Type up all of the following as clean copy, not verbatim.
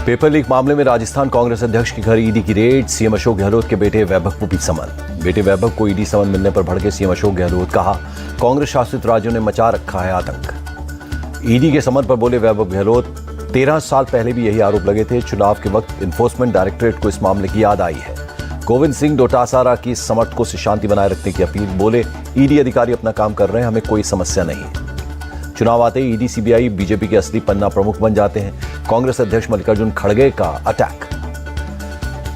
Paper leak मामले में राजस्थान कांग्रेस अध्यक्ष के घर ईडी की रेड। सीएम अशोक गहलोत के बेटे वैभव को भी समन। बेटे वैभव को ईडी समन मिलने पर भड़के सीएम अशोक गहलोत। कहा, कांग्रेस शासित राज्यों ने मचा रखा है आतंक। ईडी के समन पर बोले वैभव गहलोत, 13 साल पहले भी यही आरोप लगे थे। चुनाव के वक्त इन्फोर्समेंट डायरेक्टरेट को इस मामले की याद आई है। गोविंद सिंह डोटासरा की समर्थकों से शांति बनाए रखने की अपील। बोले, ईडी अधिकारी अपना काम कर रहे हैं, हमें कोई समस्या नहीं। चुनाव आते ही ईडी सीबीआई बीजेपी के असली पन्ना प्रमुख बन जाते हैं। कांग्रेस अध्यक्ष मल्लिकार्जुन खड़गे का अटैक।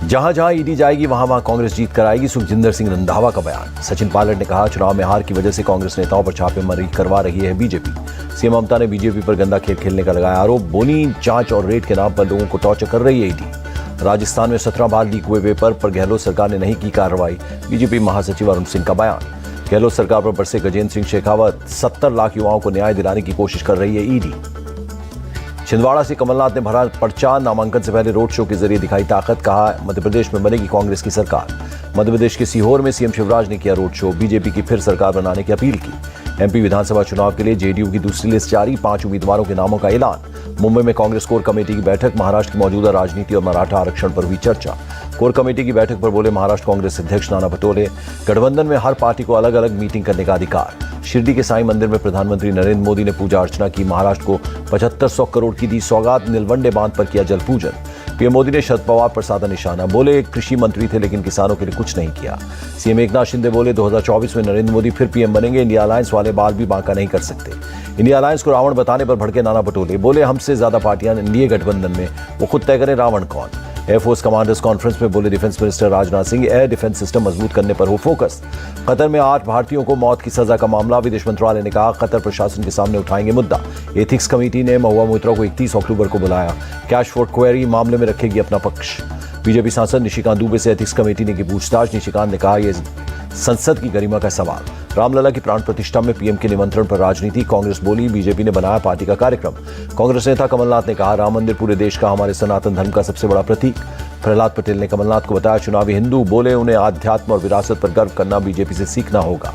जहां जहां ईडी जाएगी वहां वहां कांग्रेस जीत कर आएगी। सुखजिंदर सिंह रंधावा का बयान। सचिन पायलट ने कहा, चुनाव में हार की वजह से कांग्रेस नेताओं पर छापेमारी करवा रही है बीजेपी। सीएम ममता ने बीजेपी पर गंदा खेल खेलने का लगाया आरोप। बोली, जांच और रेड के नाम पर लोगों को टॉर्चर कर रही है ईडी। राजस्थान में 17 बार लीक हुए पेपर पर गहलोत सरकार ने नहीं की कार्रवाई। बीजेपी महासचिव अरुण सिंह का बयान। गहलोत सरकार पर बरसे गजेंद्र सिंह शेखावत। 70 लाख युवाओं को न्याय दिलाने की कोशिश कर रही है ईडी। छिंदवाड़ा से कमलनाथ ने भरा पर्चा। नामांकन से पहले रोड शो के जरिए दिखाई ताकत। कहा, मध्य प्रदेश में बनेगी कांग्रेस की सरकार। मध्य प्रदेश के सीहोर में सीएम शिवराज ने किया रोड शो। बीजेपी की फिर सरकार बनाने की अपील की। एमपी विधानसभा चुनाव के लिए जेडीयू की दूसरी लिस्ट जारी। 5 उम्मीदवारों के नामों का ऐलान। मुंबई में कांग्रेस कोर कमेटी की बैठक। महाराष्ट्र की मौजूदा राजनीति और मराठा आरक्षण पर हुई चर्चा। कोर कमेटी की बैठक पर बोले महाराष्ट्र कांग्रेस अध्यक्ष नाना पटोले, गठबंधन में हर पार्टी को अलग अलग मीटिंग करने का अधिकार। शिरडी के साईं मंदिर में प्रधानमंत्री नरेंद्र मोदी ने पूजा अर्चना की। महाराष्ट्र को 7500 करोड़ की दी सौगात। नीलवंडे बांध पर किया जल पूजन। पीएम मोदी ने शरद पवार पर साधा निशाना। बोले, कृषि मंत्री थे लेकिन किसानों के लिए कुछ नहीं किया। सीएम एकनाथ शिंदे बोले, 2024 में नरेंद्र मोदी फिर पीएम बनेंगे। इंडिया अलायंस वाले बाल भी बांका नहीं कर सकते। इंडिया अलायंस को रावण बताने पर भड़के नाना पटोले। बोले, हमसे ज्यादा पार्टियां एनडीए गठबंधन में, वो खुद तय करें रावण कौन। एयरफोर्स कमांडर्स कॉन्फ्रेंस में बोले defence minister Rajnath Singh, air defence system मजबूत करने पर हो फोकस। कतर में 8 भारतीयों को मौत की सजा का मामला। विदेश मंत्रालय ने कहा, कतर प्रशासन के सामने उठाएंगे मुद्दा। एथिक्स कमेटी ने महुआ मोइत्रा को 31 अक्टूबर को बुलाया। कैश फॉर क्वेरी मामले में रखेगी अपना पक्ष। बीजेपी सांसद निशिकांत दुबे से एथिक्स कमेटी ने की पूछताछ। निशिकांत ने कहा, यह संसद की गरिमा का सवाल। रामलला की प्राण प्रतिष्ठा में पीएम के निमंत्रण पर राजनीति। कांग्रेस बोली, बीजेपी ने बनाया पार्टी का कार्यक्रम। कांग्रेस नेता कमलनाथ ने कहा, राम मंदिर पूरे देश का, हमारे सनातन धर्म का सबसे बड़ा प्रतीक। प्रहलाद पटेल ने कमलनाथ को बताया चुनावी हिंदू। बोले, उन्हें आध्यात्म और विरासत पर गर्व करना बीजेपी से सीखना होगा।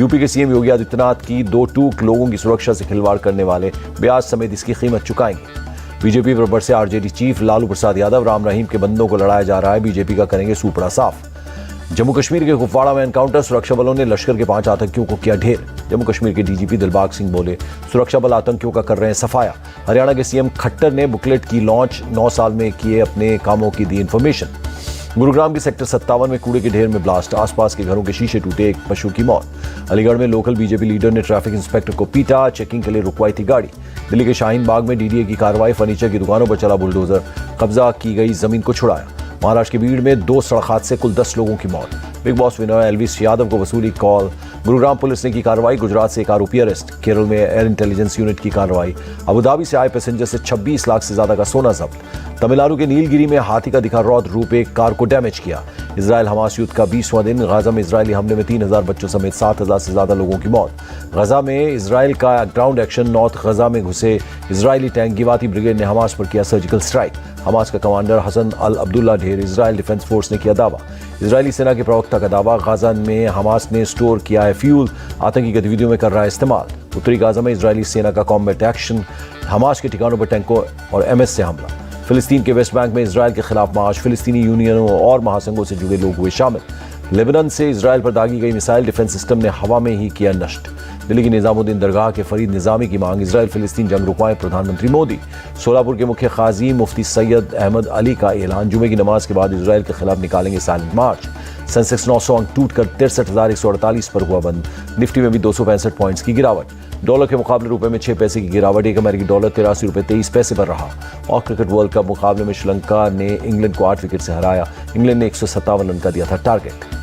यूपी के सीएम योगी आदित्यनाथ की 2 टूक। लोगों की सुरक्षा से खिलवाड़ करने वाले ब्याज समेत इसकी कीमत चुकाएंगे। बीजेपी पर बरसे आरजेडी चीफ लालू प्रसाद यादव। राम रहीम के बंदों को लड़ाया जा रहा है, बीजेपी का करेंगे सूपड़ा साफ। जम्मू कश्मीर के कुपवाड़ा में एनकाउंटर। सुरक्षा बलों ने लश्कर के 5 आतंकियों को किया ढेर। जम्मू कश्मीर के डीजीपी दिलबाग सिंह बोले, सुरक्षा बल आतंकियों का कर रहे हैं सफाया। हरियाणा के सीएम खट्टर ने बुकलेट की लॉन्च। 9 साल में किए अपने कामों की दी इन्फॉर्मेशन। गुरुग्राम के सेक्टर 57 में कूड़े के ढेर में ब्लास्ट। आसपास के घरों के शीशे टूटे, एक पशु की मौत। अलीगढ़ में लोकल बीजेपी लीडर ने ट्रैफिक इंस्पेक्टर को पीटा। चेकिंग के लिए रुकवाई थी गाड़ी। दिल्ली के शाहीन बाग में डीडीए की कार्रवाई। फर्नीचर की दुकानों पर चला बुलडोजर। कब्जा की गई जमीन को छुड़ाया। महाराष्ट्र के भीड़ में 2 सड़क हादसे, कुल 10 लोगों की मौत। बिग बॉस विनय एल्विस यादव को वसूली कॉल। गुरुग्राम पुलिस ने की कार्रवाई। गुजरात से एक आरोपी अरेस्ट। केरल में एयर इंटेलिजेंस यूनिट की कार्रवाई। अबुधाबी से आए पैसेंजर से 26 लाख से ज्यादा का सोना जब्त। तमिलनाडु के नीलगिरी में हाथी का दिखा रौद्र रूप, एक कार को डैमेज किया। इजरायल हमास युद्ध का 20वां दिन। गाजा में इजरायली हमले में 3000 बच्चों समेत 7000 से ज्यादा लोगों की मौत। गाजा में इजरायल का ग्राउंड एक्शन। नॉर्थ गाजा में घुसे इजरायली टैंक। गिवाती ब्रिगेड ने हमास पर किया सर्जिकल स्ट्राइक। हमास का कमांडर हसन अल अब्दुल्ला ढेर। इजरायल डिफेंस फोर्स ने किया दावा। इजरायली सेना के प्रवक्ता का दावा, गाजा में हमास ने स्टोर किया है फ्यूल, आतंकी गतिविधियों में कर रहा है इस्तेमाल। उत्तरी गाजा में इजरायली सेना का कॉम्बैट एक्शन। हमास के ठिकानों पर टैंकों और एमएस से हमला। फिलिस्तीन के वेस्ट बैंक में इजरायल के खिलाफ मार्च। फिलिस्तीनी यूनियनों और महासंघों से जुड़े लोग हुए शामिल। लेबनान से इजरायल पर दागी गई मिसाइल डिफेंस सिस्टम ने हवा में ही किया नष्ट। दिल्ली की निजामुद्दीन दरगाह के फरीद निजामी की मांग। इजरायल फिलिस्तीन जंग रुकवाएं प्रधानमंत्री मोदी। सोलापुर के मुख्य काजी मुफ्ती सैयद अहमद अली का ऐलान। जुमे की नमाज के बाद इजरायल के खिलाफ निकालेंगे साइलेंट मार्च। सेंसेक्स 900 अंक टूटकर 63,148 पर हुआ बंद। निफ्टी में भी 265 पॉइंट्स की गिरावट। डॉलर के मुकाबले रुपए में 6 पैसे की गिरावट। एक अमेरिकी डॉलर 83 रुपए 23 पैसे पर रहा। और क्रिकेट वर्ल्ड कप मुकाबले में श्रीलंका ने इंग्लैंड को 8 विकेट से हराया। इंग्लैंड ने 157 रन का दिया था टारगेट।